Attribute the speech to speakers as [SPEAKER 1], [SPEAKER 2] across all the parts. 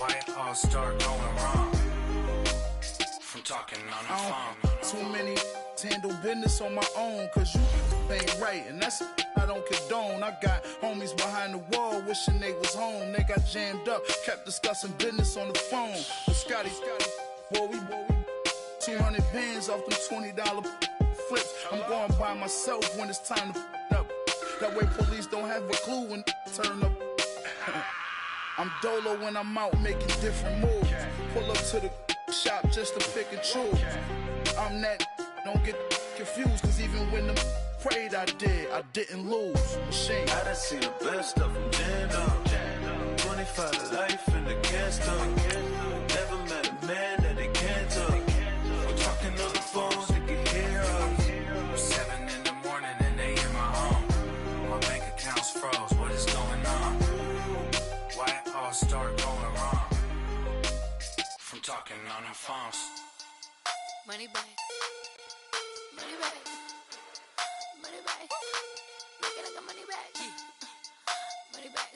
[SPEAKER 1] Why it all start going wrong? From talking on the phone.
[SPEAKER 2] Too many handle business on my own, cause you ain't right, and that's I don't condone. I got homies behind the wall wishing they was home. They got jammed up, kept discussing business on the phone. With Scotty, boy, we 200 bands off them $20 flips. I'm going by myself when it's time to up. That way police don't have a clue when turn up. I'm dolo when I'm out making different moves. Pull up to the shop just to pick and choose. I'm that, don't get confused, cause even when them prayed I didn't lose. Machine.
[SPEAKER 3] I done seen the best of them jammed up. 25 to life in the gas up. Never met a man that they can't talk. We're talking on the phone, they can hear us.
[SPEAKER 1] 7 in the morning and they in my home. My bank account's froze, what is going on? Why it all start going wrong? From talking on the phones.
[SPEAKER 4] Money back. Money back. Money back. Looking like a money back. Money back.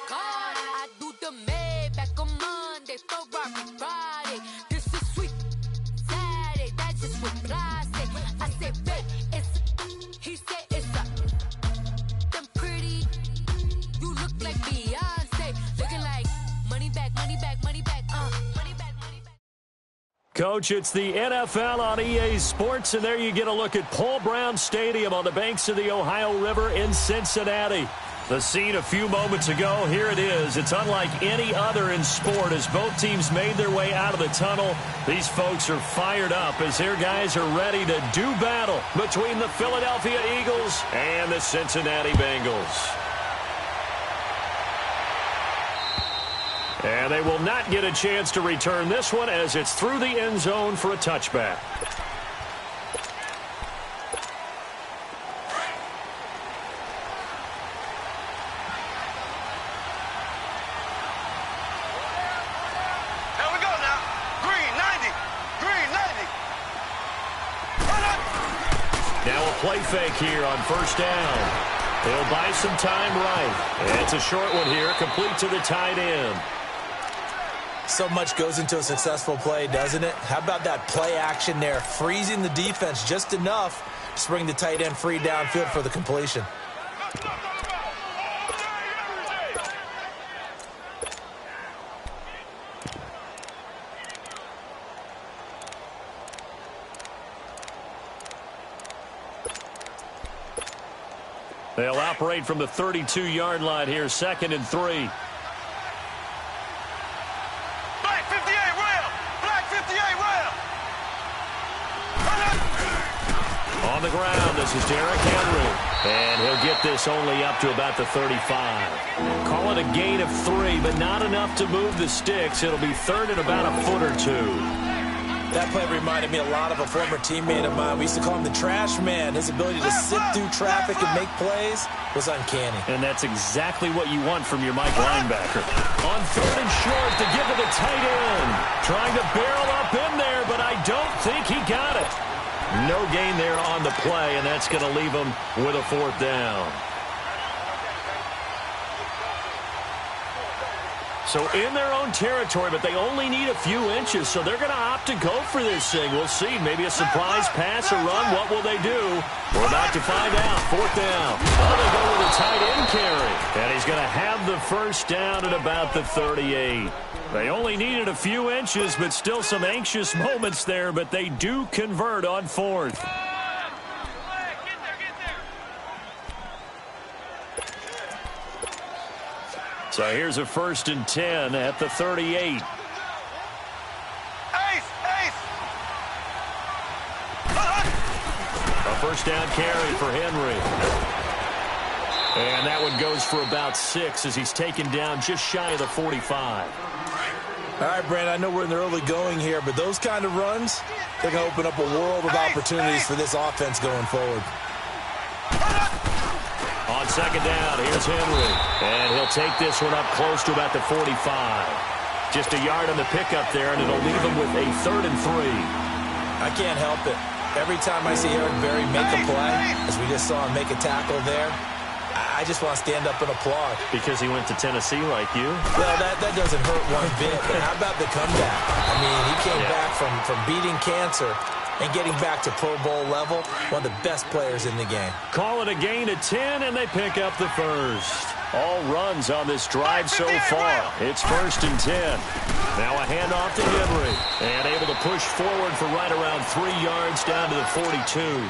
[SPEAKER 4] God, I do the Maybach on Monday, Ferrari Friday. This is sweet Saturday, that's just what I say. I said, babe, it's he said it's a them pretty. You look like Beyonce, looking like money back, money back, money back, money back, money back.
[SPEAKER 5] Coach, it's the NFL on EA Sports, and there you get a look at Paul Brown Stadium on the banks of the Ohio River in Cincinnati. The scene a few moments ago, here it is. It's unlike any other in sport as both teams made their way out of the tunnel. These folks are fired up as their guys are ready to do battle between the Philadelphia Eagles and the Cincinnati Bengals. And they will not get a chance to return this one as it's through the end zone for a touchback.
[SPEAKER 3] Here we go now. Green 90. Green 90.
[SPEAKER 5] Now a play fake here on first down. He'll buy some time right. And it's a short one here, complete to the tight end.
[SPEAKER 6] So much goes into a successful play, doesn't it? How about that play action there, freezing the defense just enough to bring the tight end free downfield for the completion.
[SPEAKER 5] They'll operate from the 32-yard line here, 2nd and 3.
[SPEAKER 3] Black 58 rail. Black 58 rail.
[SPEAKER 5] On the ground, this is Derrick Henry. And he'll get this only up to about the 35. Call it a gain of 3, but not enough to move the sticks. It'll be 3rd and about a foot or 2.
[SPEAKER 6] That play reminded me a lot of a former teammate of mine. We used to call him the trash man. His ability to sit through traffic and make plays was uncanny.
[SPEAKER 5] And that's exactly what you want from your Mike linebacker. On 3rd and short to give to the tight end. Trying to barrel up in there, but I don't think he got it. No gain there on the play, and that's going to leave him with a 4th down. So in their own territory, but they only need a few inches, so they're going to opt to go for this thing. We'll see. Maybe a surprise pass or run. What will they do? We're about to find out. 4th down. Oh, they go with a tight end carry. And he's going to have the first down at about the 38. They only needed a few inches, but still some anxious moments there, but they do convert on 4th. So here's a 1st and 10 at the 38.
[SPEAKER 3] Ace.
[SPEAKER 5] A first down carry for Henry. And that one goes for about 6 as he's taken down just shy of the 45.
[SPEAKER 6] All right, Brandon, I know we're in the early going here, but those kind of runs, they're going to open up a world of opportunities for this offense going forward.
[SPEAKER 5] On 2nd down, here's Henry. And he'll take this one up close to about the 45. Just a yard on the pickup there, and it'll leave him with a 3rd and 3.
[SPEAKER 6] I can't help it. Every time I see Eric Berry make a play, as we just saw him make a tackle there, I I just want to stand up and applaud.
[SPEAKER 5] Because he went to Tennessee like you?
[SPEAKER 6] Well, that doesn't hurt one bit, but how about the comeback? I mean, he came back from beating cancer and getting back to Pro Bowl level, one of the best players in the game.
[SPEAKER 5] Call it a gain of 10, and they pick up the first. All runs on this drive so far. It's 1st and 10. Now a handoff to Henry. And able to push forward for right around 3 yards down to the 42.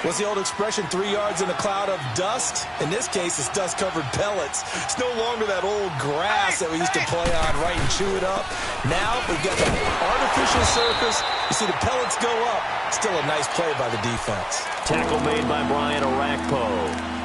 [SPEAKER 6] What's the old expression, 3 yards in a cloud of dust? In this case, it's dust-covered pellets. It's no longer that old grass that we used to play on, right, and chew it up. Now we've got that artificial surface. You see the pellets go up. Still a nice play by the defense.
[SPEAKER 5] Tackle made by Brian Orakpo.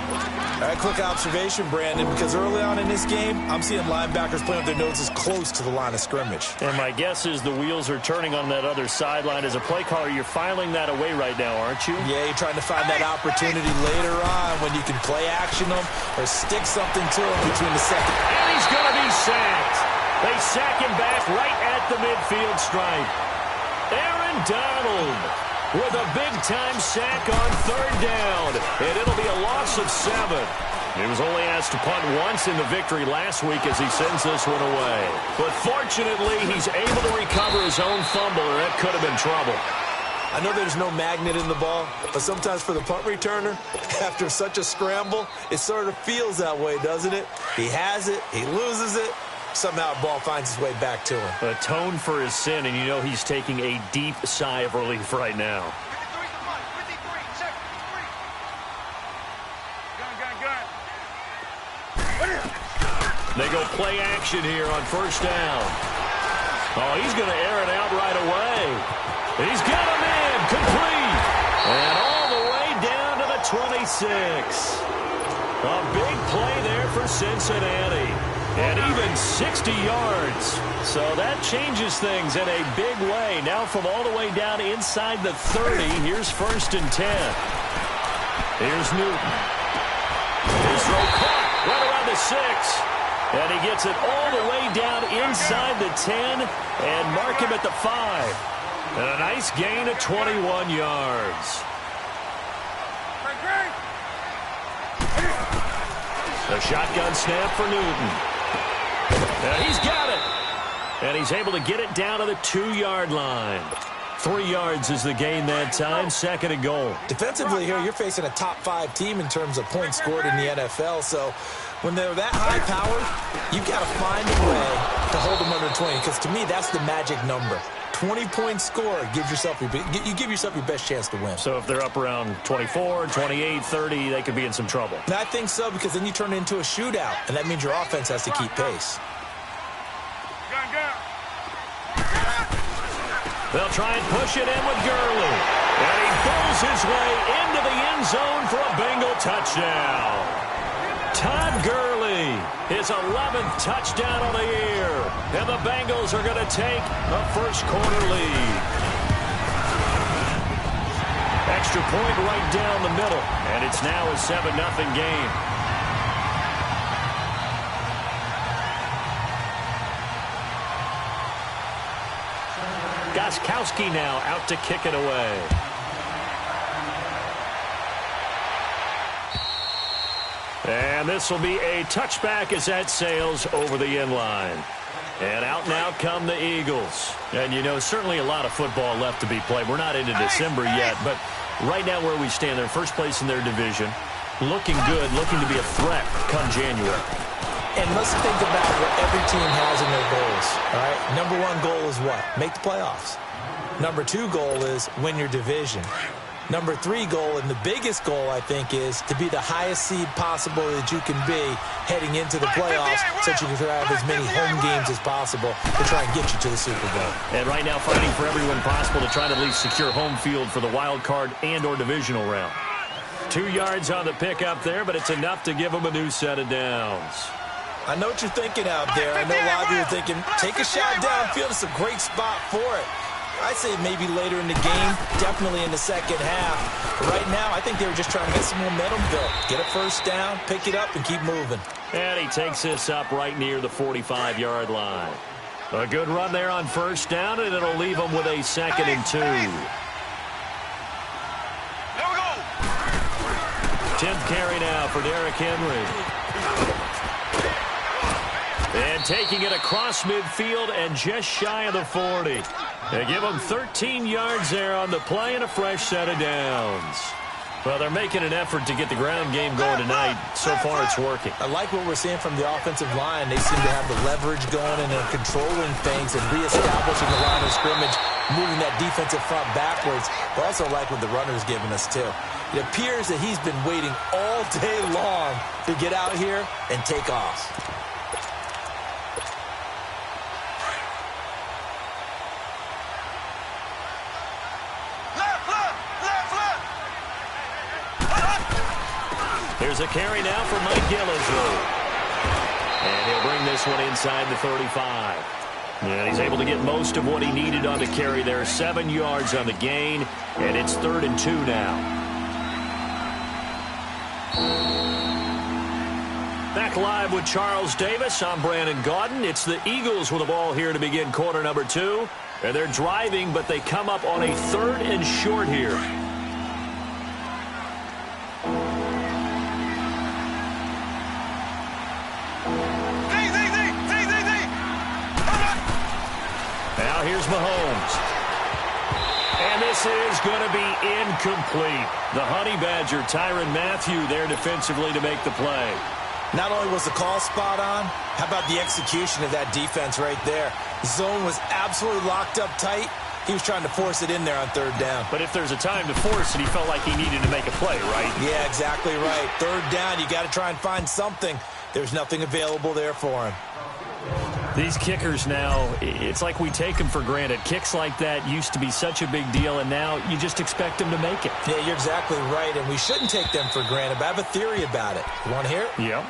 [SPEAKER 6] All right, quick observation, Brandon, because early on in this game, I'm seeing linebackers playing with their noses close to the line of scrimmage.
[SPEAKER 5] And my guess is the wheels are turning on that other sideline. As a play caller, you're filing that away right now, aren't you?
[SPEAKER 6] Yeah, you're trying to find that opportunity later on when you can play action them or stick something to them between the second.
[SPEAKER 5] And he's going to be sacked. They sack him back right at the midfield stripe. Aaron Donald with a big-time sack on 3rd down, and it'll be a loss of 7. He was only asked to punt once in the victory last week as he sends this one away. But fortunately, he's able to recover his own fumble, or that could have been trouble.
[SPEAKER 6] I know there's no magnet in the ball, but sometimes for the punt returner, after such a scramble, it sort of feels that way, doesn't it? He has it, he loses it, somehow the ball finds its way back to him.
[SPEAKER 5] Atone for his sin, and you know he's taking a deep sigh of relief right now. They go play action here on 1st down. Oh, he's going to air it out right away. He's got him in, complete. And all the way down to the 26. A big play there for Cincinnati. And even 60 yards. So that changes things in a big way. Now from all the way down inside the 30, here's 1st and 10. Here's Newton. His throw caught right around the 6. And he gets it all the way down inside the 10 and mark him at the 5. And a nice gain of 21 yards. The shotgun snap for Newton. And he's got it. And he's able to get it down to the 2-yard line. 3 yards is the gain that time. 2nd and goal.
[SPEAKER 6] Defensively here, you're facing a top 5 team in terms of points scored in the NFL. So when they're that high powered, you've got to find a way to hold them under 20. Because to me, that's the magic number. 20-point score gives yourself you give yourself your best chance to win.
[SPEAKER 5] So if they're up around 24, 28, 30, they could be in some trouble.
[SPEAKER 6] And I think so, because then you turn it into a shootout, and that means your offense has to keep pace.
[SPEAKER 5] They'll try and push it in with Gurley. And he pulls his way into the end zone for a Bengal touchdown. Todd Gurley, his 11th touchdown of the year. And the Bengals are going to take a first-quarter lead. Extra point right down the middle. And it's now a 7-0 game. Gostkowski now out to kick it away. And this will be a touchback as that sails over the end line. And out now come the Eagles. And, you know, certainly a lot of football left to be played. We're not into December yet, but right now where we stand, they're first place in their division. Looking good, looking to be a threat come January.
[SPEAKER 6] And let's think about what every team has in their goals, all right? Number 1 goal is what? Make the playoffs. Number 2 goal is win your division. Number 3 goal, and the biggest goal, I think, is to be the highest seed possible that you can be heading into the playoffs so that you can have as many home games as possible to try and get you to the Super Bowl.
[SPEAKER 5] And right now fighting for everyone possible to try to at least secure home field for the wild card and or divisional round. 2 yards on the pickup there, but it's enough to give them a new set of downs.
[SPEAKER 6] I know what you're thinking out there. I know a lot of you are thinking, take a shot downfield. It's a great spot for it. I'd say maybe later in the game, definitely in the second half. But right now, I think they were just trying to get some momentum built. Get a first down, pick it up, and keep moving.
[SPEAKER 5] And he takes this up right near the 45-yard line. A good run there on first down, and it'll leave them with a 2nd and 2. 10th carry now for Derrick Henry. And taking it across midfield and just shy of the 40. They give him 13 yards there on the play and a fresh set of downs. Well, they're making an effort to get the ground game going tonight. So far, it's working.
[SPEAKER 6] I like what we're seeing from the offensive line. They seem to have the leverage going and they're controlling things and reestablishing the line of scrimmage, moving that defensive front backwards. I also like what the runner's giving us, too. It appears that he's been waiting all day long to get out here and take off.
[SPEAKER 5] Here's a carry now for Mike Gillislee. And he'll bring this one inside the 35. And he's able to get most of what he needed on the carry there. 7 yards on the gain, and it's 3rd and 2 now. Back live with Charles Davis. I'm Brandon Gaudin. It's the Eagles with the ball here to begin quarter number 2. And they're driving, but they come up on a 3rd and short here. Now here's Mahomes. And this is going to be incomplete. The Honey Badger, Tyrann Mathieu, there defensively to make the play.
[SPEAKER 6] Not only was the call spot on, how about the execution of that defense right there? Zone was absolutely locked up tight. He was trying to force it in there on 3rd down.
[SPEAKER 5] But if there's a time to force it, he felt like he needed to make a play, right?
[SPEAKER 6] Yeah, exactly right. 3rd down, you got to try and find something. There's nothing available there for him.
[SPEAKER 5] These kickers now, it's like we take them for granted. Kicks like that used to be such a big deal, and now you just expect them to make it.
[SPEAKER 6] Yeah, you're exactly right, and we shouldn't take them for granted, but I have a theory about it. You want to hear it?
[SPEAKER 5] Yeah.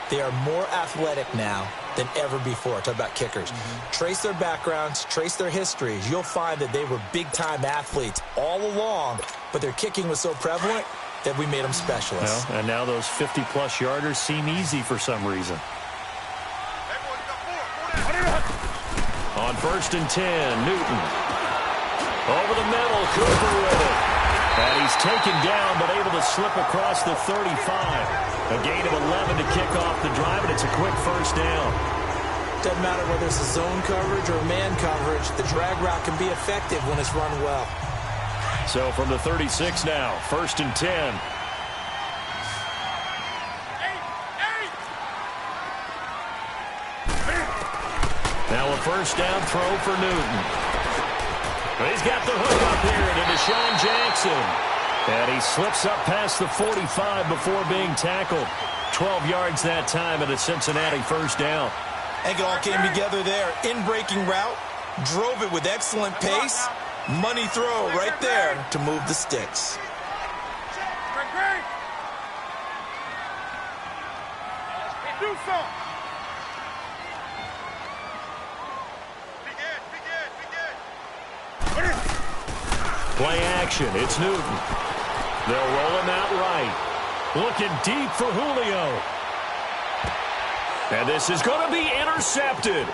[SPEAKER 6] They are more athletic now than ever before. Talk about kickers. Trace their backgrounds, trace their histories. You'll find that they were big-time athletes all along, but their kicking was so prevalent that we made them specialists.
[SPEAKER 5] Well, and now those 50-plus yarders seem easy for some reason. On 1st and 10, Newton. Over the middle, Cooper with it. And he's taken down, but able to slip across the 35. A gain of 11 to kick off the drive, and it's a quick 1st down.
[SPEAKER 6] Doesn't matter whether it's a zone coverage or man coverage. The drag route can be effective when it's run well.
[SPEAKER 5] So from the 36 now, 1st and 10. Now a 1st down throw for Newton. He's got the hook up here to Deshaun Jackson. And he slips up past the 45 before being tackled. 12 yards that time at a Cincinnati 1st down.
[SPEAKER 6] I think it all came together there. In-breaking route, drove it with excellent pace. Money throw right there to move the sticks.
[SPEAKER 2] Do something.
[SPEAKER 5] Play action. It's Newton. They'll roll him out right. Looking deep for Julio. And this is going to be intercepted.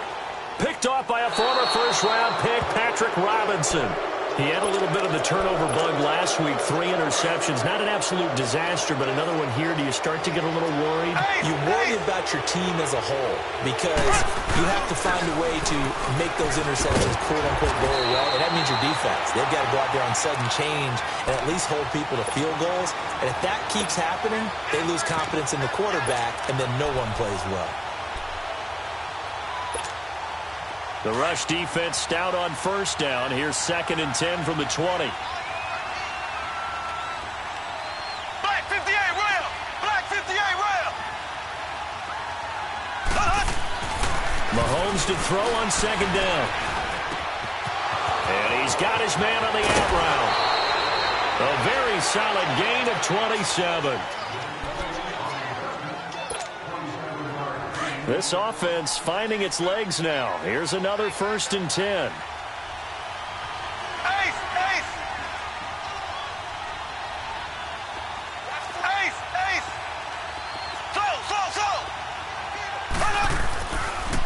[SPEAKER 5] Picked off by a former first-round pick, Patrick Robinson. He had a little bit of the turnover bug last week. 3 interceptions. Not an absolute disaster, but another one here. Do you start to get a little worried?
[SPEAKER 6] You worry about your team as a whole because you have to find a way to make those interceptions, quote-unquote, go away, and that means your defense. They've got to go out there on sudden change and at least hold people to field goals. And if that keeps happening, they lose confidence in the quarterback, and then no one plays well.
[SPEAKER 5] The rush defense stout on 1st down. Here's 2nd and 10 from the 20.
[SPEAKER 3] Black 58 rail! Black 58 rail!
[SPEAKER 5] Mahomes to throw on 2nd down. And he's got his man on the out route. A very solid gain of 27. This offense finding its legs now. Here's another 1st and 10.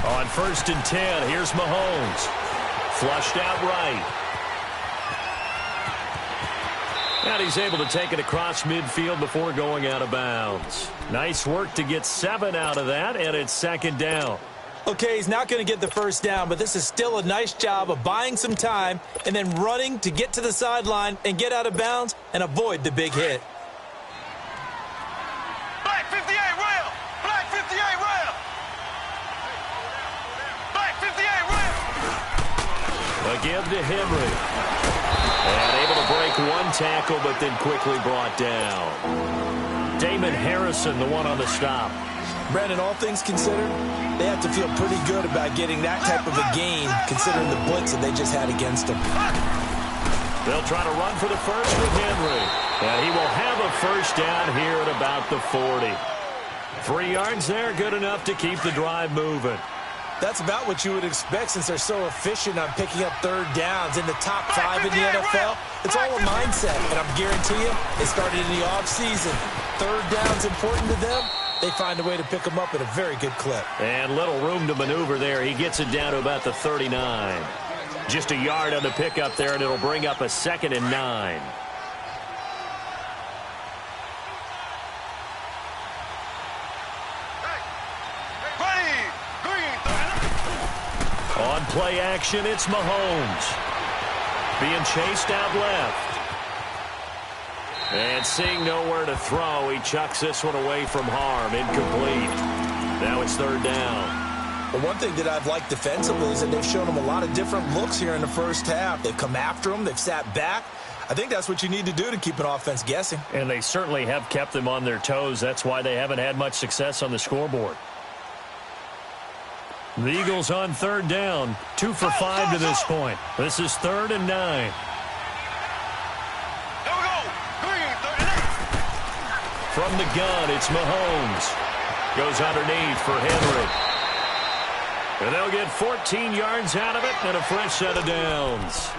[SPEAKER 5] On 1st and 10, here's Mahomes. Flushed out right. And he's able to take it across midfield before going out of bounds. Nice work to get 7 out of that, and it's second down.
[SPEAKER 6] Okay, he's not going to get the first down, but this is still a nice job of buying some time and then running to get to the sideline and get out of bounds and avoid the big hit.
[SPEAKER 3] Black 58 rail! Black 58 rail! Black 58 rail!
[SPEAKER 5] Again to Henry. And able to break one tackle, but then quickly brought down. Damon Harrison, the one on the stop.
[SPEAKER 6] Brandon, all things considered, they have to feel pretty good about getting that type of a gain, considering the blitz that they just had against them.
[SPEAKER 5] They'll try to run for the first with Henry. And he will have a first down here at about the 40. 3 yards there, good enough to keep the drive moving.
[SPEAKER 6] That's about what you would expect since they're so efficient on picking up third downs. In the top 5 in the NFL, it's all a mindset. And I'm guarantee you, they started in the offseason. Third down's important to them. They find a way to pick them up at a very good clip.
[SPEAKER 5] And little room to maneuver there. He gets it down to about the 39. Just a yard on the pickup there, and it'll bring up a 2nd and 9. On play action, it's Mahomes. Being chased out left. And seeing nowhere to throw, he chucks this one away from harm. Incomplete. Now it's third down.
[SPEAKER 6] But one thing that I've liked defensively is that they've shown him a lot of different looks here in the first half. They've come after him. They've sat back. I think that's what you need to do to keep an offense guessing.
[SPEAKER 5] And they certainly have kept them on their toes. That's why they haven't had much success on the scoreboard. The Eagles on third down. 2 for 5 to this point. This is 3rd and 9. From the gun, it's Mahomes. Goes underneath for Henry. And they'll get 14 yards out of it and a fresh set of downs.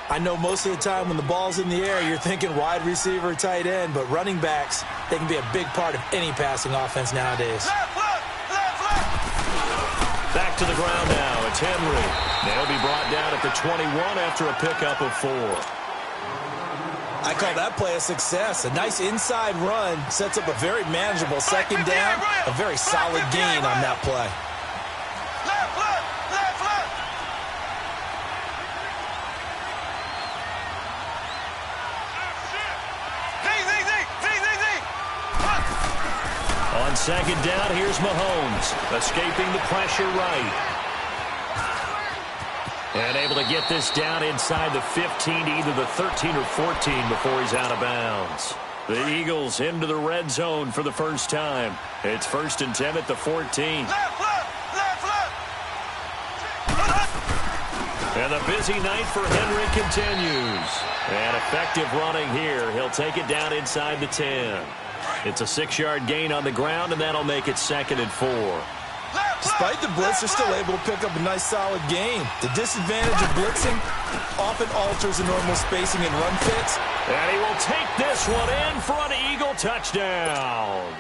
[SPEAKER 6] I know most of the time when the ball's in the air, you're thinking wide receiver, tight end, but running backs, they can be a big part of any passing offense nowadays.
[SPEAKER 5] Back to the ground now. It's Henry. They'll be brought down at the 21 after a pickup of 4.
[SPEAKER 6] I call that play a success. A nice inside run sets up a very manageable second down. A very solid gain on that play.
[SPEAKER 5] On second down, here's Mahomes. Escaping the pressure right. And able to get this down inside the 15, either the 13 or 14 before he's out of bounds. The Eagles into the red zone for the first time. It's 1st and 10 at the 14. And the busy night for Henry continues. And effective running here. He'll take it down inside the 10. It's a 6-yard gain on the ground, and that'll make it 2nd and 4.
[SPEAKER 6] Despite the blitz, they're still able to pick up a nice solid gain. The disadvantage of blitzing often alters the normal spacing and run fits.
[SPEAKER 5] And he will take this one in for an Eagle touchdown.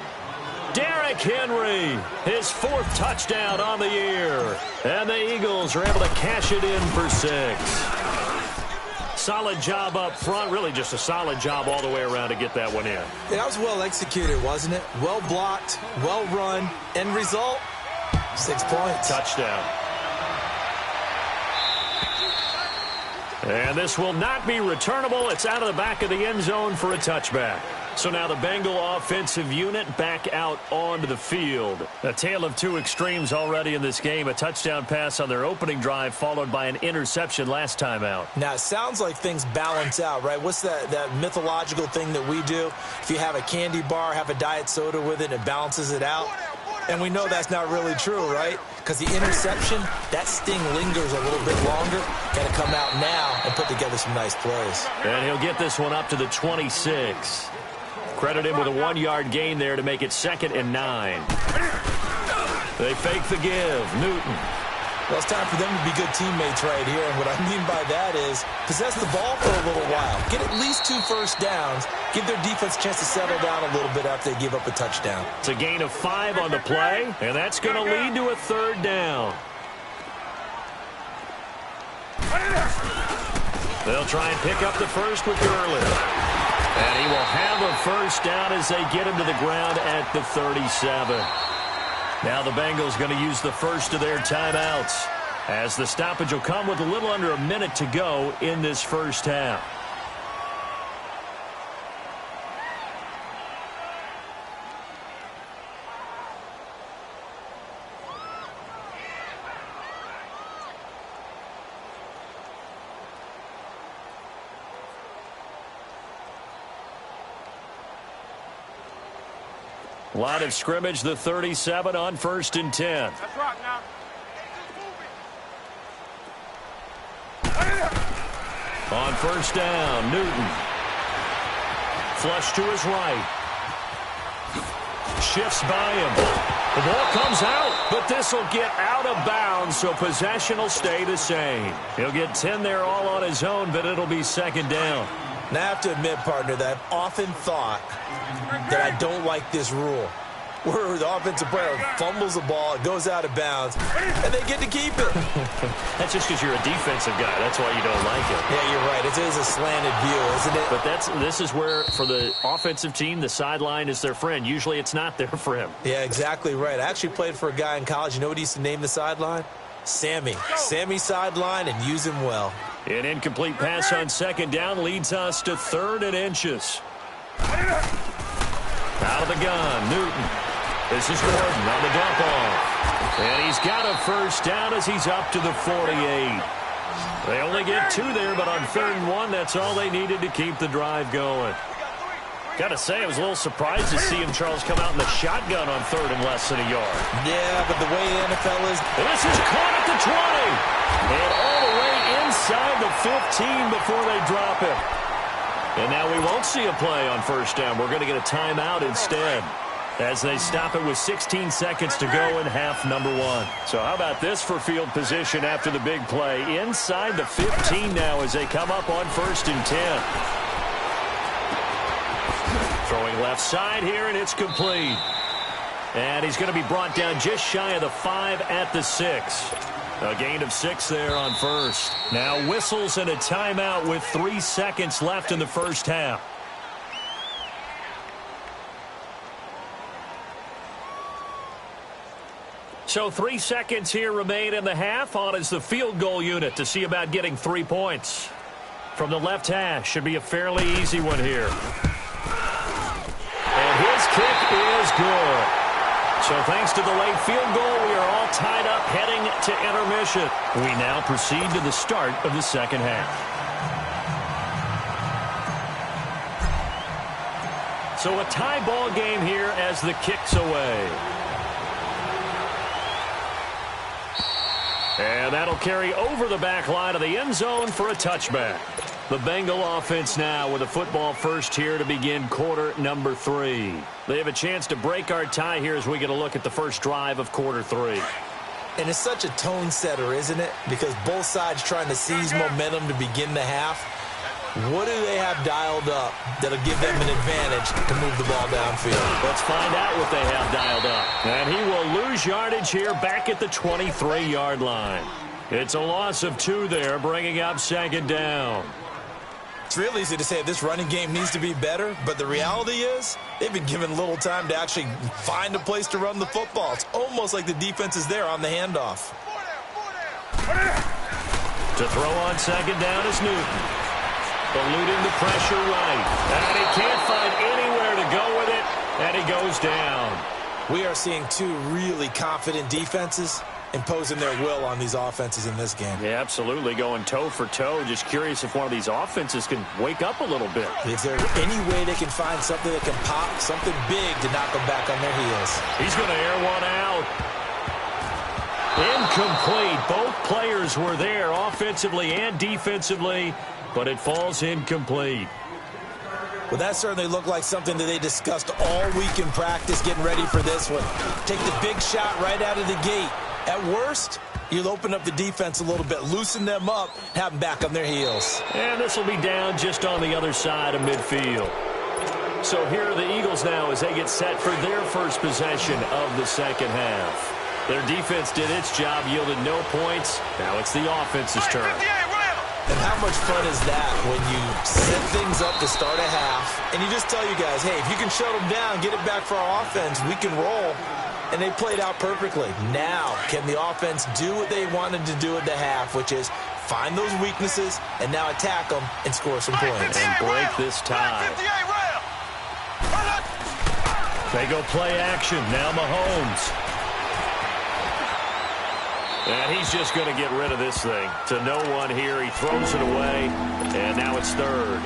[SPEAKER 5] Derrick Henry, his 4th touchdown on the year. And the Eagles are able to cash it in for 6. Solid job up front, really just a solid job all the way around to get that one in.
[SPEAKER 6] Yeah, that was well executed, wasn't it? Well blocked, well run. End result, 6 points.
[SPEAKER 5] Touchdown. And this will not be returnable. It's out of the back of the end zone for a touchback. So now the Bengal offensive unit back out onto the field. A tale of 2 extremes already in this game. A touchdown pass on their opening drive followed by an interception last time out.
[SPEAKER 6] Now, it sounds like things balance out, right? What's that mythological thing that we do? If you have a candy bar, have a diet soda with it, it balances it out. And we know that's not really true, right? Because the interception, that sting lingers a little bit longer. Got to come out now and put together some nice plays.
[SPEAKER 5] And he'll get this one up to the 26. Credit him with a 1-yard gain there to make it 2nd and 9. They fake the give. Newton.
[SPEAKER 6] Well, it's time for them to be good teammates right here. And what I mean by that is possess the ball for a little while. Get at least 2 first downs. Give their defense a chance to settle down a little bit after they give up a touchdown.
[SPEAKER 5] It's a gain of 5 on the play, and that's going to lead to a 3rd down. They'll try and pick up the first with Gurley. And he will have a first down as they get him to the ground at the 37. Now the Bengals going to use the first of their timeouts, as the stoppage will come with a little under a minute to go in this first half. Line of scrimmage, the 37 on 1st and 10.
[SPEAKER 7] Let's rock now.
[SPEAKER 5] On 1st down, Newton. Flush to his right. Shifts by him. The ball comes out, but this will get out of bounds, so possession will stay the same. He'll get 10 there all on his own, but it'll be 2nd down.
[SPEAKER 6] Now, I have to admit, partner, that I've often thought that I don't like this rule, where the offensive player fumbles the ball, it goes out of bounds, and they get to keep it.
[SPEAKER 5] That's just because you're a defensive guy. That's why you don't like it.
[SPEAKER 6] Yeah, you're right. It is a slanted view, isn't it?
[SPEAKER 5] But this is where, for the offensive team, the sideline is their friend. Usually it's not there for him.
[SPEAKER 6] Yeah, exactly right. I actually played for a guy in college. You know what he used to name the sideline? Sammy. Sammy sideline, and use him well.
[SPEAKER 5] An incomplete pass on 2nd down leads us to 3rd and inches. Out of the gun, Newton. This is Gordon on the dump off. And he's got a first down as he's up to the 48. They only get 2 there, but on 3rd and 1, that's all they needed to keep the drive going. Got to say, I was a little surprised to see him, Charles, come out in the shotgun on 3rd and less than a yard.
[SPEAKER 6] Yeah, but the way the NFL is...
[SPEAKER 5] This is caught at the 20. And all the way inside the 15 before they drop him. And now we won't see a play on 1st down. We're going to get a timeout instead, as they stop it with 16 seconds to go in half number 1. So how about this for field position after the big play? Inside the 15 now as they come up on 1st and 10. Throwing left side here, and it's complete. And he's going to be brought down just shy of the 5 at the 6. A gain of 6 there on 1st. Now whistles and a timeout with 3 seconds left in the first half. So 3 seconds here remain in the half. On is the field goal unit to see about getting 3 points. From the left hash, should be a fairly easy one here. And his kick is good. So thanks to the late field goal, we are all tied up heading to intermission. We now proceed to the start of the second half. So a tie ball game here as the kick's away. And that'll carry over the back line of the end zone for a touchback. The Bengal offense now with a football first here to begin quarter number 3. They have a chance to break our tie here as we get a look at the first drive of quarter 3.
[SPEAKER 6] And it's such a tone setter, isn't it? Because both sides trying to seize momentum to begin the half. What do they have dialed up that'll give them an advantage to move the ball downfield?
[SPEAKER 5] Let's find out what they have dialed up. And he will lose yardage here back at the 23-yard line. It's a loss of 2 there, bringing up 2nd down.
[SPEAKER 6] It's real easy to say this running game needs to be better, but the reality is they've been given little time to actually find a place to run the football. It's almost like the defense is there on the handoff.
[SPEAKER 5] To throw on 2nd down is Newton. Eluding the pressure right. And he can't find anywhere to go with it, and he goes down.
[SPEAKER 6] We are seeing 2 really confident defenses imposing their will on these offenses in this game.
[SPEAKER 5] Yeah, absolutely, going toe for toe. Just curious if one of these offenses can wake up a little bit.
[SPEAKER 6] Is there any way they can find something that can pop, something big to knock them back on their heels?
[SPEAKER 5] He's going to air one out. Incomplete. Both players were there offensively and defensively, but it falls incomplete.
[SPEAKER 6] Well, that certainly looked like something that they discussed all week in practice, getting ready for this one. Take the big shot right out of the gate. At worst, you'll open up the defense a little bit, loosen them up, have them back on their heels.
[SPEAKER 5] And this will be down just on the other side of midfield. So here are the Eagles now as they get set for their first possession of the second half. Their defense did its job, yielded no points. Now it's the offense's turn.
[SPEAKER 6] And how much fun is that when you set things up to start a half, and you just tell you guys, hey, if you can shut them down, get it back for our offense, we can roll. And they played out perfectly. Now, can the offense do what they wanted to do at the half, which is find those weaknesses and now attack them and score some points.
[SPEAKER 5] And break this tie. They go play action. Now Mahomes. And he's just going to get rid of this thing. To no one here. He throws it away. And now it's third.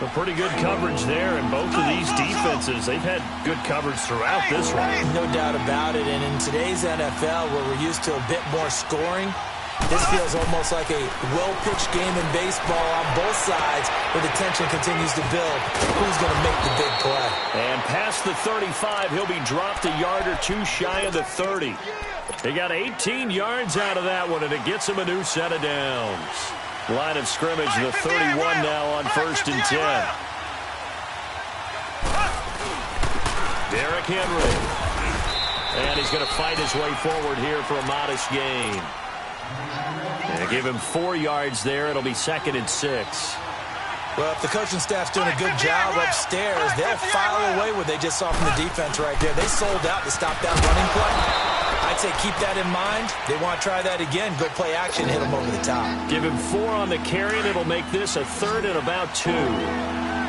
[SPEAKER 5] A pretty good coverage there, and both of these defenses, they've had good coverage throughout this one.
[SPEAKER 6] No doubt about it, and in today's NFL, where we're used to a bit more scoring, this feels almost like a well-pitched game in baseball on both sides, where the tension continues to build. Who's going to make the big play?
[SPEAKER 5] And past the 35, he'll be dropped a yard or two shy of the 30. They got 18 yards out of that one, and it gets him a new set of downs. Line of scrimmage, the 31 now on 1st and 10. Derrick Henry. And he's going to fight his way forward here for a modest gain. And give him 4 yards there. It'll be 2nd and 6.
[SPEAKER 6] Well, if the coaching staff's doing a good job upstairs, they'll file away what they just saw from the defense right there. They sold out to stop that running play. I'd say keep that in mind. They want to try that again. Go play action, hit them over the top.
[SPEAKER 5] Give him 4 on the carry, and it'll make this a 3rd and about 2.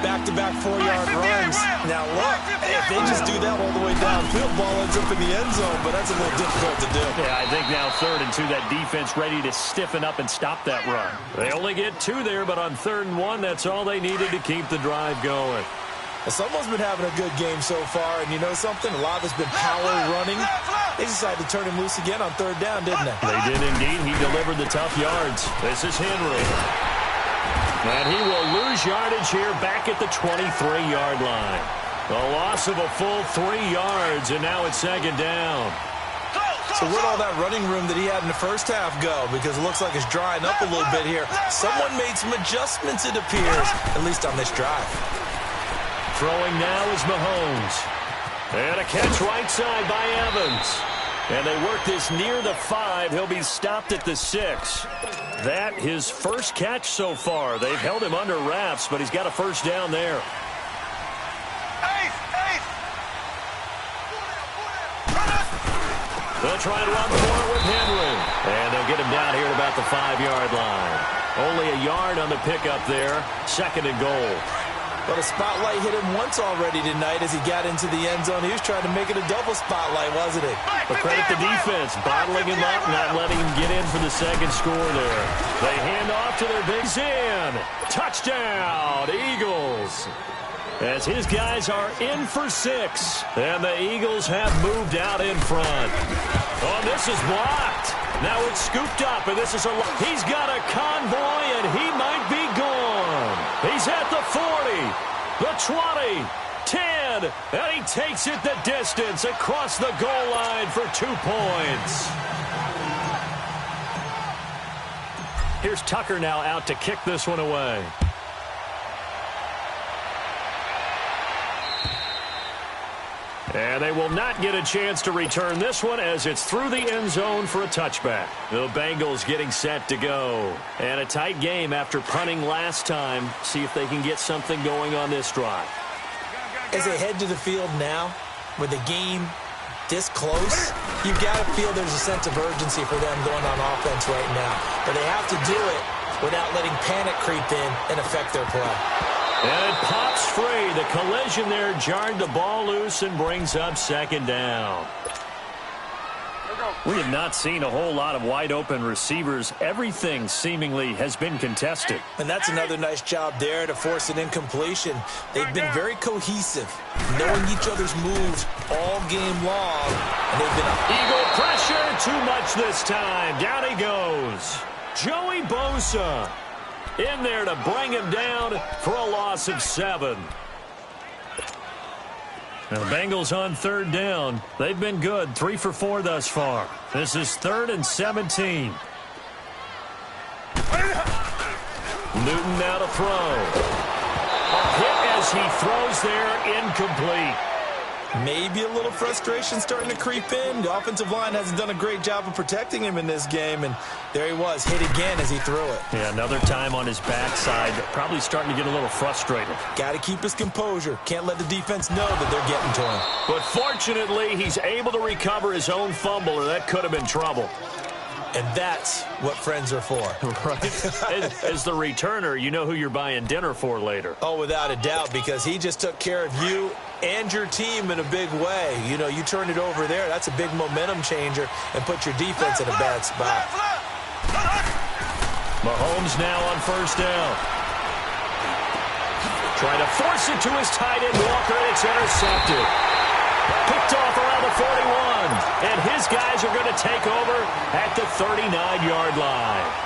[SPEAKER 6] Back-to-back 4-yard runs. Now, look, if they just do that all the way downfield, ball ends up in the end zone, but that's a little difficult to do.
[SPEAKER 5] Yeah, I think now 3rd and 2, that defense ready to stiffen up and stop that run. They only get 2 there, but on 3rd and 1, that's all they needed to keep the drive going.
[SPEAKER 6] Well, someone's been having a good game so far, and you know something? A lot of it's been power running. They decided to turn him loose again on 3rd down, didn't they?
[SPEAKER 5] They did indeed. He delivered the tough yards. This is Henry. And he will lose yardage here back at the 23-yard line. The loss of a full 3 yards, and now it's 2nd down.
[SPEAKER 6] So where'd all that running room that he had in the first half go? Because it looks like it's drying up a little bit here. Someone made some adjustments, it appears, at least on this drive.
[SPEAKER 5] Throwing now is Mahomes. And a catch right side by Evans. And they work this near the 5. He'll be stopped at the 6. That his first catch so far. They've held him under wraps, but he's got a first down there. They'll try to run for it with Henry. And they'll get him down here at about the 5-yard line. Only a yard on the pickup there. 2nd and goal.
[SPEAKER 6] But a spotlight hit him once already tonight as he got into the end zone. He was trying to make it a double spotlight, wasn't he?
[SPEAKER 5] But credit the defense, bottling him up, not letting him get in for the 2nd score there. They hand off to their big in. Touchdown, Eagles. As his guys are in for 6. And the Eagles have moved out in front. Oh, this is blocked. Now it's scooped up, and this is he's got a convoy, and he might be gone. He's at the 40, the 20, 10, and he takes it the distance across the goal line for 2 points. Here's Tucker now out to kick this one away. And they will not get a chance to return this one as it's through the end zone for a touchback. The Bengals getting set to go. And a tight game after punting last time. See if they can get something going on this drive.
[SPEAKER 6] As they head to the field now, with the game this close, you've got to feel there's a sense of urgency for them going on offense right now. But they have to do it without letting panic creep in and affect their play.
[SPEAKER 5] And it pops free. The collision there jarred the ball loose and brings up 2nd down. We have not seen a whole lot of wide-open receivers. Everything seemingly has been contested.
[SPEAKER 6] And that's another nice job there to force an incompletion. They've been very cohesive, knowing each other's moves all game long. And they've been
[SPEAKER 5] Eagle pressure, too much this time. Down he goes. Joey Bosa in there to bring him down for a loss of 7. Now the Bengals on 3rd down. They've been good. 3 for 4 thus far. This is 3rd and 17. Newton now to throw. A hit as he throws there, incomplete.
[SPEAKER 6] Maybe a little frustration starting to creep in. The offensive line hasn't done a great job of protecting him in this game, and there he was, hit again as he threw it.
[SPEAKER 5] Yeah, another time on his backside, probably starting to get a little frustrated.
[SPEAKER 6] Got to keep his composure. Can't let the defense know that they're getting to him.
[SPEAKER 5] But fortunately, he's able to recover his own fumble, or that could have been trouble.
[SPEAKER 6] And that's what friends are for.
[SPEAKER 5] Right. As the returner, you know who you're buying dinner for later.
[SPEAKER 6] Oh, without a doubt, because he just took care of you and your team in a big way. You know, you turned it over there. That's a big momentum changer and put your defense in a bad spot.
[SPEAKER 5] Mahomes now on first down. Trying to force it to his tight end, Walker, and it's intercepted. Picked off around the 41, and his guys are going to take over at the 39-yard line.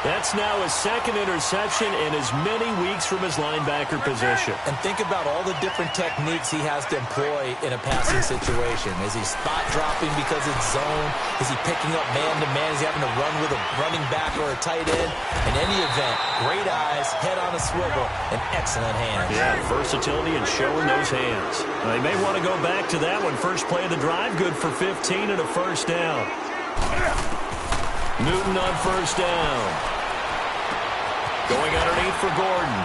[SPEAKER 5] That's now his second interception in as many weeks from his linebacker position.
[SPEAKER 6] And think about all the different techniques he has to employ in a passing situation. Is he spot dropping because it's zone? Is he picking up man-to-man? Is he having to run with a running back or a tight end? In any event, great eyes, head on a swivel, and excellent hands.
[SPEAKER 5] Yeah, versatility and showing those hands. They may want to go back to that one. First play of the drive, good for 15 and a first down. Newton on first down. Going underneath for Gordon.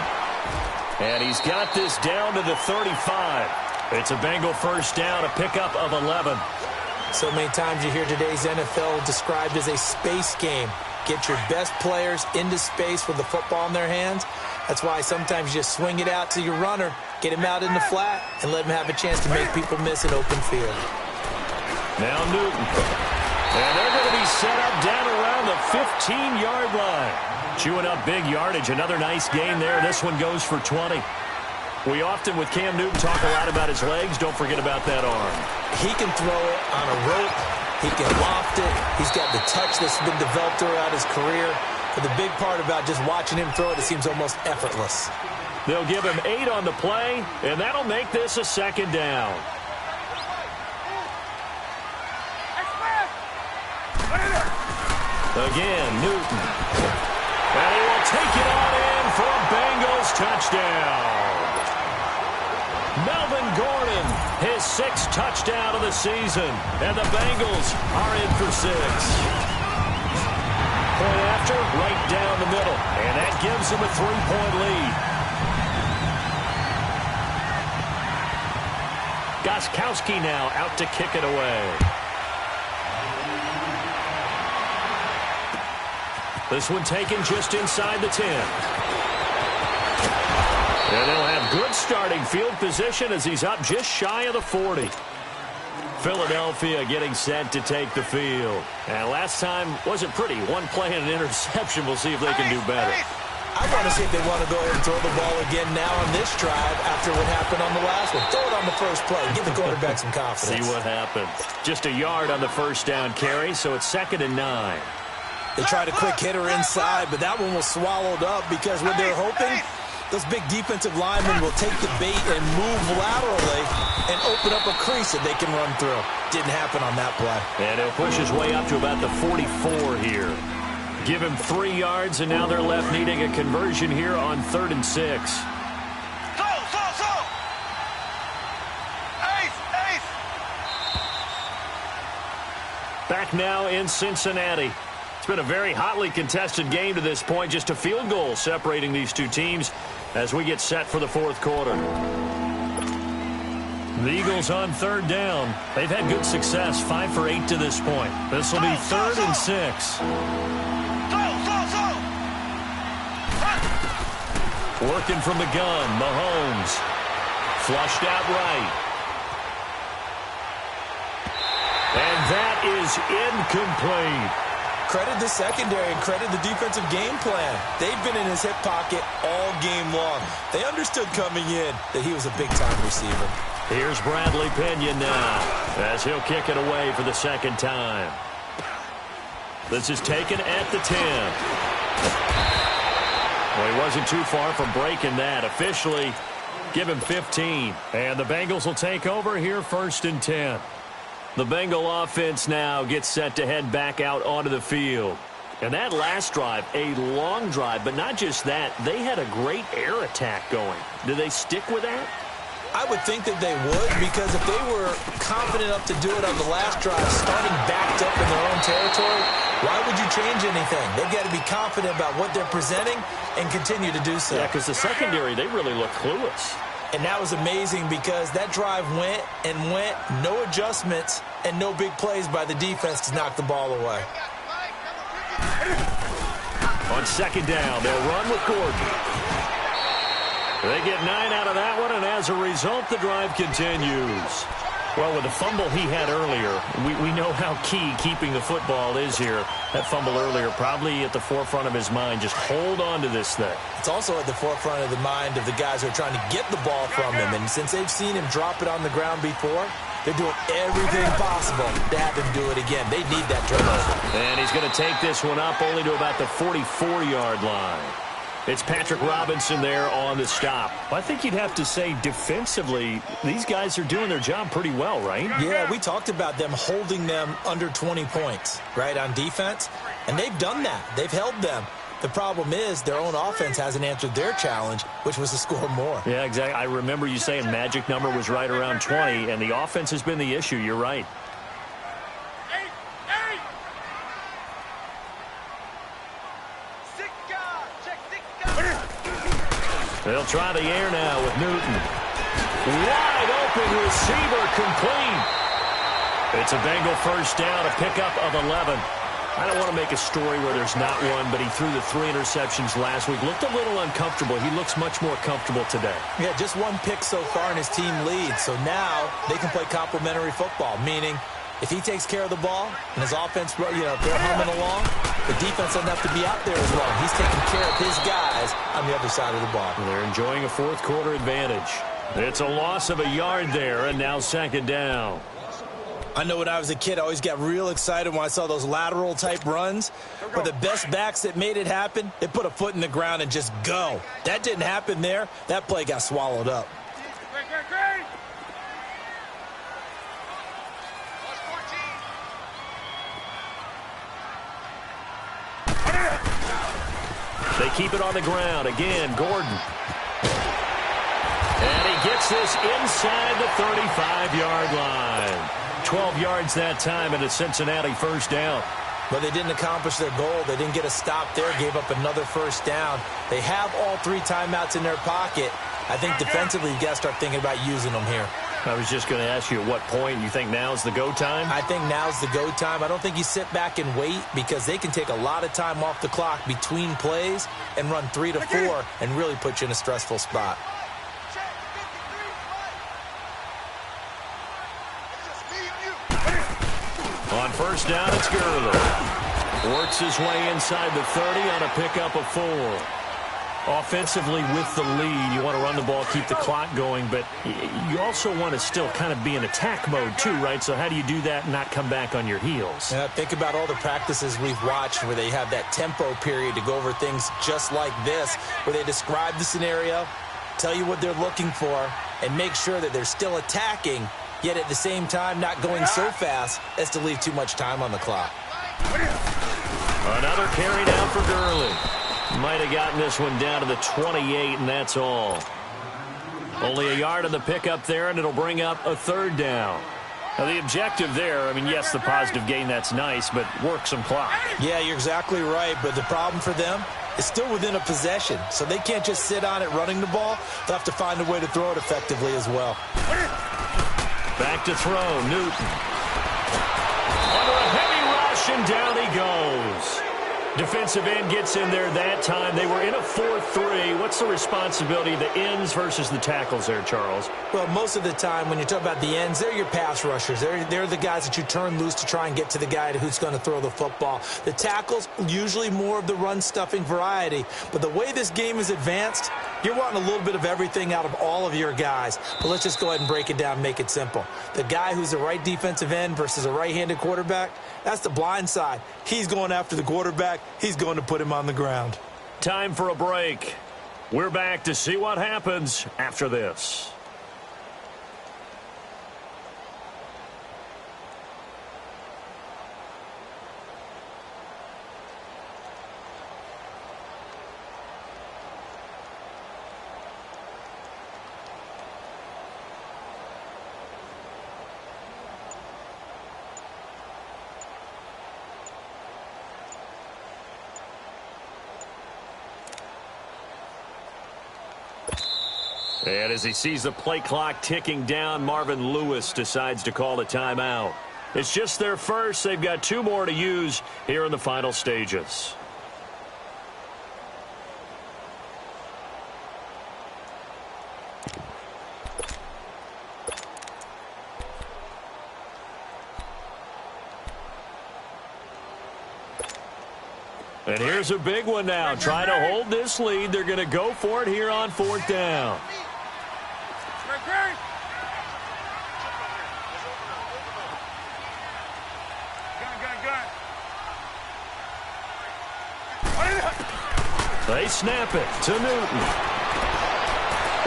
[SPEAKER 5] And he's got this down to the 35. It's a Bengal first down, a pickup of 11.
[SPEAKER 6] So many times you hear today's NFL described as a space game. Get your best players into space with the football in their hands. That's why sometimes you just swing it out to your runner, get him out in the flat, and let him have a chance to make people miss an open field.
[SPEAKER 5] Now Newton. And they're going to be set up down around the 15-yard line. Chewing up big yardage. Another nice gain there. This one goes for 20. We often, with Cam Newton, talk a lot about his legs. Don't forget about that arm.
[SPEAKER 6] He can throw it on a rope. He can loft it. He's got the touch that's been developed throughout his career. But the big part about just watching him throw it, it seems almost effortless.
[SPEAKER 5] They'll give him 8 on the play, and that'll make this a second down. Again, Newton. And he will take it on in for a Bengals touchdown. Melvin Gordon, his 6th touchdown of the season. And the Bengals are in for 6. Point after, right down the middle. And that gives them a 3-point lead. Gostkowski now out to kick it away. This one taken just inside the 10. And they'll have good starting field position as he's up just shy of the 40. Philadelphia getting set to take the field. And last time wasn't pretty. One play and an interception. We'll see if they can do better.
[SPEAKER 6] I want to see if they want to go ahead and throw the ball again now on this drive after what happened on the last one. Throw it on the first play. Give the quarterback some confidence.
[SPEAKER 5] See what happens. Just a yard on the first down carry, so it's 2nd and 9.
[SPEAKER 6] They tried a quick hitter inside, but that one was swallowed up because what they're hoping, those big defensive linemen will take the bait and move laterally and open up a crease that they can run through. Didn't happen on that play.
[SPEAKER 5] And he'll push his way up to about the 44 here. Give him 3 yards, and now they're left needing a conversion here on 3rd and 6. Back now in Cincinnati. It's been a very hotly contested game to this point. Just a field goal separating these two teams as we get set for the 4th quarter. The Eagles on 3rd down. They've had good success, 5 for 8 to this point. This will be 3rd and 6. Working from the gun, Mahomes. Flushed out right. And that is incomplete.
[SPEAKER 6] Credit the secondary and credit the defensive game plan. They've been in his hip pocket all game long. They understood coming in that he was a big-time receiver.
[SPEAKER 5] Here's Bradley Pinion now as he'll kick it away for the 2nd time. This is taken at the 10. Well, he wasn't too far from breaking that. Officially, give him 15. And the Bengals will take over here 1st and 10. The Bengal offense now gets set to head back out onto the field. And that last drive, a long drive, but not just that. They had a great air attack going. Do they stick with that?
[SPEAKER 6] I would think that they would, because if they were confident enough to do it on the last drive, starting backed up in their own territory, why would you change anything? They've got to be confident about what they're presenting and continue to do so.
[SPEAKER 5] Yeah, because the secondary, they really look clueless.
[SPEAKER 6] And that was amazing because that drive went and went, no adjustments and no big plays by the defense to knock the ball away.
[SPEAKER 5] On second down, they'll run with Gordon. They get 9 out of that one, and as a result, the drive continues. Well, with the fumble he had earlier, we know how key keeping the football is here. That fumble earlier probably at the forefront of his mind. Just hold on to this thing.
[SPEAKER 6] It's also at the forefront of the mind of the guys who are trying to get the ball from him. And since they've seen him drop it on the ground before, they're doing everything possible to have him do it again. They need that turnover.
[SPEAKER 5] And he's going to take this one up only to about the 44-yard line. It's Patrick Robinson there on the stop. I think you'd have to say defensively, these guys are doing their job pretty well, right?
[SPEAKER 6] Yeah, we talked about them holding them under 20 points, right, on defense. And they've done that. They've held them. The problem is their own offense hasn't answered their challenge, which was to score more.
[SPEAKER 5] Yeah, exactly. I remember you saying magic number was right around 20, and the offense has been the issue. You're right. They'll try the air now with Newton. Wide open receiver complete. It's a Bengal first down, a pickup of 11. I don't want to make a story where there's not one, but he threw the 3 interceptions last week. Looked a little uncomfortable. He looks much more comfortable today.
[SPEAKER 6] Yeah, just 1 pick so far and his team leads. So now they can play complementary football, meaning if he takes care of the ball and his offense, if they're humming along, the defense doesn't have to be out there as well. He's taking care of his guys on the other side of the ball.
[SPEAKER 5] They're enjoying a fourth-quarter advantage. It's a loss of a yard there, and now second down.
[SPEAKER 6] I know when I was a kid, I always got real excited when I saw those lateral-type runs. But the best backs that made it happen, they put a foot in the ground and just go. That didn't happen there. That play got swallowed up.
[SPEAKER 5] They keep it on the ground. Again, Gordon. And he gets this inside the 35-yard line. 12 yards that time and a Cincinnati first down.
[SPEAKER 6] But they didn't accomplish their goal. They didn't get a stop there, gave up another first down. They have all 3 timeouts in their pocket. I think defensively you've got to start thinking about using them here.
[SPEAKER 5] I was just going to ask you at what point you think now's the go time?
[SPEAKER 6] I think now's the go time. I don't think you sit back and wait because they can take a lot of time off the clock between plays and run 3 to 4 and really put you in a stressful spot.
[SPEAKER 5] On first down, it's Gurley. Works his way inside the 30 on a pickup of 4. Offensively with the lead, you want to run the ball, keep the clock going, but you also want to still kind of be in attack mode too, right? So how do you do that and not come back on your heels?
[SPEAKER 6] Yeah, think about all the practices we've watched where they have that tempo period to go over things just like this, where they describe the scenario, tell you what they're looking for, and make sure that they're still attacking, yet at the same time not going so fast as to leave too much time on the clock.
[SPEAKER 5] Another carry down for Gurley. Might have gotten this one down to the 28, and that's all. Only a yard on the pickup there, and it'll bring up a third down. Now, the objective there, I mean, yes, the positive gain, that's nice, but work some clock.
[SPEAKER 6] Yeah, you're exactly right, but the problem for them is still within a possession, so they can't just sit on it running the ball. They'll have to find a way to throw it effectively as well.
[SPEAKER 5] Back to throw, Newton. Under a heavy rush, and down he goes. Defensive end gets in there that time. They were in a 4-3. What's the responsibility of the ends versus the tackles there, Charles?
[SPEAKER 6] Well, most of the time when you talk about the ends, they're your pass rushers. They're the guys that you turn loose to try and get to the guy who's going to throw the football. The tackles, usually more of the run-stuffing variety. But the way this game is advanced, you're wanting a little bit of everything out of all of your guys. But let's just go ahead and break it down and make it simple. The guy who's the right defensive end versus a right-handed quarterback, that's the blind side. He's going after the quarterback. He's going to put him on the ground.
[SPEAKER 5] Time for a break. We're back to see what happens after this. And as he sees the play clock ticking down, Marvin Lewis decides to call a timeout. It's just their first. They've got 2 more to use here in the final stages. And here's a big one now. Trying to hold this lead. They're going to go for it here on 4th down. They snap it to Newton.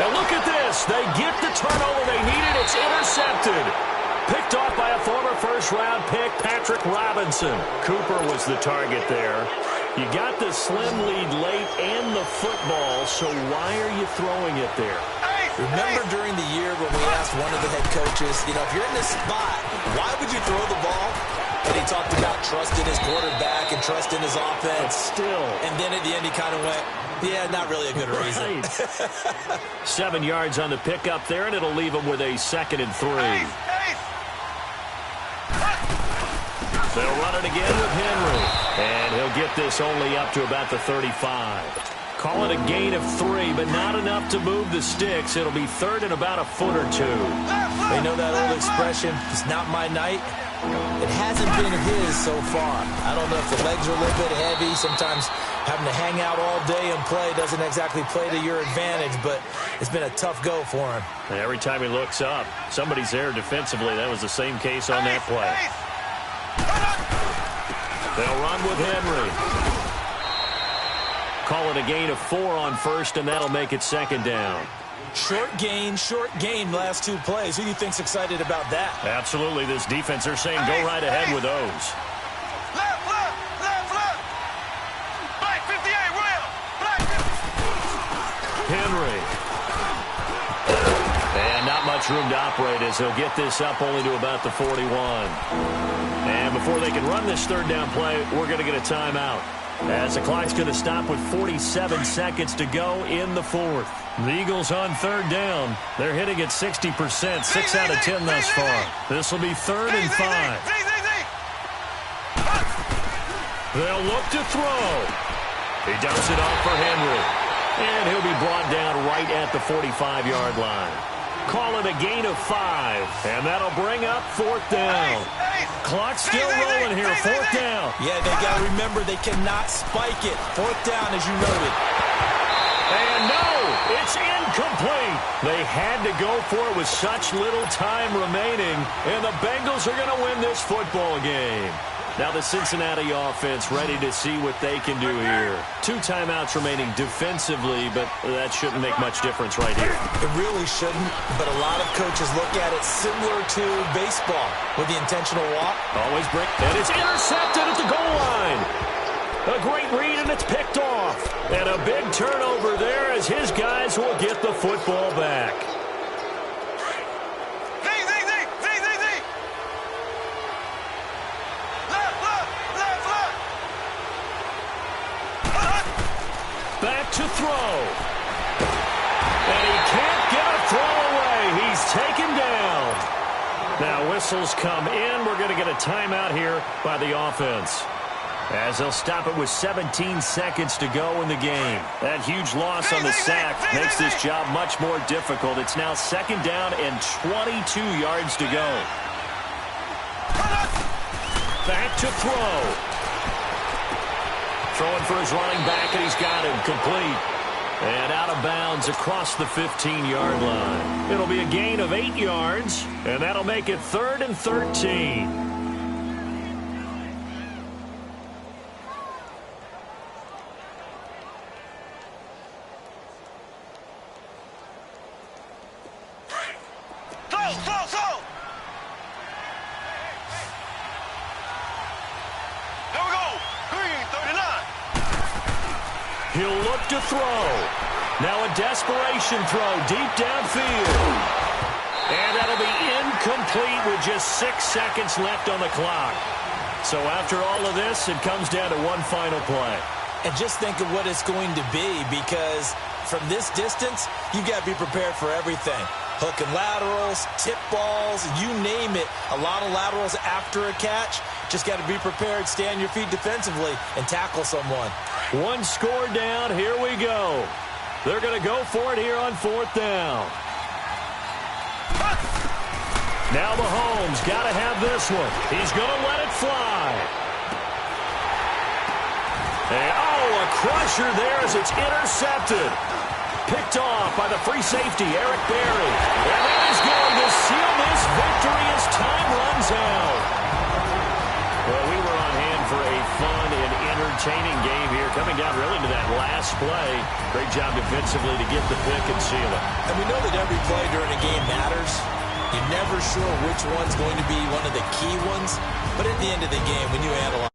[SPEAKER 5] And look at this. They get the turnover they needed. It's intercepted. Picked off by a former first-round pick, Patrick Robinson. Cooper was the target there. You got the slim lead late and the football, so why are you throwing it there?
[SPEAKER 6] Remember during the year when we asked one of the head coaches, if you're in this spot, why would you throw the ball? And he talked about trusting his quarterback and trusting his offense.
[SPEAKER 5] But still.
[SPEAKER 6] And then at the end he kind of went, yeah, not really a good reason.
[SPEAKER 5] Right. 7 yards on the pickup there, and it'll leave him with a 2nd and 3. They'll run it again with Henry. And he'll get this only up to about the 35. Call it a gain of 3, but not enough to move the sticks. It'll be 3rd and about a foot or 2.
[SPEAKER 6] They know that old expression, it's not my night. It hasn't been his so far. I don't know if the legs are a little bit heavy. Sometimes having to hang out all day and play doesn't exactly play to your advantage, but it's been a tough go for him.
[SPEAKER 5] And every time he looks up, somebody's there defensively. That was the same case on that play. They'll run with Henry. Call it a gain of 4 on 1st, and that'll make it 2nd down.
[SPEAKER 6] Short gain, last 2 plays. Who do you think's excited about that?
[SPEAKER 5] Absolutely. This defense, they're saying go right ahead with those.
[SPEAKER 3] Left. Black 58, Will. Black 50.
[SPEAKER 5] Henry. And not much room to operate as he'll get this up only to about the 41. And before they can run this 3rd down play, we're going to get a timeout, as the clock's going to stop with 47 seconds to go in the 4th. The Eagles on 3rd down. They're hitting at 60%, 6 out of 10 thus far. This will be 3rd and 5. They'll look to throw. He dumps it off for Henry. And he'll be brought down right at the 45-yard line. Call it a gain of 5, and that'll bring up 4th down. Clock still rolling here, 4th down.
[SPEAKER 6] Yeah, they got to remember they cannot spike it. 4th down, as you noted.
[SPEAKER 5] And no, it's incomplete. They had to go for it with such little time remaining, and the Bengals are going to win this football game. Now the Cincinnati offense ready to see what they can do here. 2 timeouts remaining defensively, but that shouldn't make much difference right here.
[SPEAKER 6] It really shouldn't, but a lot of coaches look at it similar to baseball with the intentional walk.
[SPEAKER 5] Always break, and it's intercepted at the goal line. A great read, and it's picked off. And a big turnover there as his guys will get the football back. Back to throw. And he can't get a throw away. He's taken down. Now whistles come in. We're going to get a timeout here by the offense, as they'll stop it with 17 seconds to go in the game. That huge loss on the sack makes this job much more difficult. It's now 2nd down and 22 yards to go. Back to throw. Throwing for his running back, and he's got him complete. And out of bounds across the 15-yard line. It'll be a gain of 8 yards, and that'll make it 3rd and 13. He'll look to throw. Now a desperation throw deep downfield. And that'll be incomplete with just 6 seconds left on the clock. So after all of this, it comes down to one final play.
[SPEAKER 6] And just think of what it's going to be, because from this distance, you've got to be prepared for everything. Hook and laterals, tip balls, you name it. A lot of laterals after a catch. Just got to be prepared, stay on your feet defensively, and tackle someone.
[SPEAKER 5] One score down. Here we go. They're going to go for it here on 4th down. Now Mahomes got to have this one. He's going to let it fly. A crusher there as it's intercepted. Picked off by the free safety, Eric Berry. And that is going to seal this victory as time runs out. Well, we were on hand for a fun and entertaining game here, coming down really to that last play. Great job defensively to get the pick and seal it.
[SPEAKER 6] And we know that every play during a game matters. You're never sure which one's going to be one of the key ones. But at the end of the game, when you analyze